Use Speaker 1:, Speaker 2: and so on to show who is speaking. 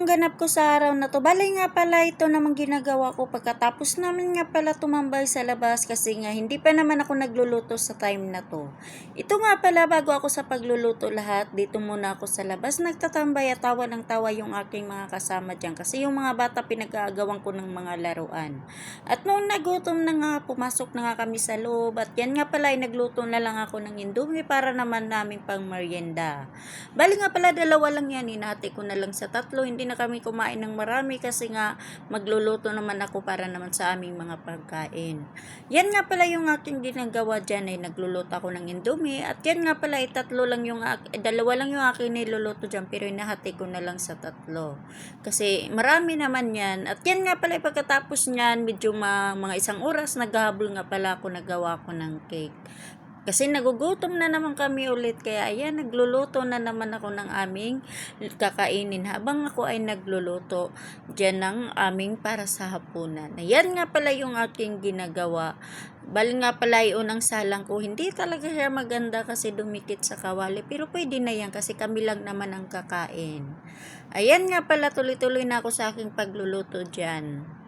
Speaker 1: Ang ganap ko sa araw na 'to, bale nga pala ito namang ginagawa ko pagkatapos namin nga pala tumambay sa labas kasi nga hindi pa naman ako nagluluto sa time na 'to. Ito nga pala bago ako sa pagluluto lahat, dito muna ako sa labas nagtatambay at tawa ng tawa yung aking mga kasama diyan kasi yung mga bata pinag-aagawan ko ng mga laruan. At noong nagutom na nga, pumasok na nga kami sa loob at yan nga pala ay nagluto na lang ako ng indomie para naman namin pang merienda. Bali nga pala dalawa lang yan, hinati ko na lang sa tatlo, hindi na kami kumain ng marami kasi nga magluluto naman ako para naman sa aming mga pagkain. Yan nga pala yung aking ginagawa dyan ay nagluluto ako ng indomie at yan nga pala ay dalawa lang yung aking niluluto dyan pero inahati ko na lang sa tatlo. Kasi marami naman yan at yan nga pala ay pagkatapos nyan medyo mga isang oras naghahabol nga pala ako nagawa ko ng cake. Kasi nagugutom na naman kami ulit kaya ayan nagluluto na naman ako ng aming kakainin habang ako ay nagluluto dyan ng aming para sa hapunan. Ayan nga pala yung aking ginagawa. Bali nga pala yung unang salang ko, hindi talaga siya maganda kasi dumikit sa kawali pero pwede na yan kasi kami lang naman ang kakain. Ayan nga pala tuloy-tuloy na ako sa aking pagluluto dyan.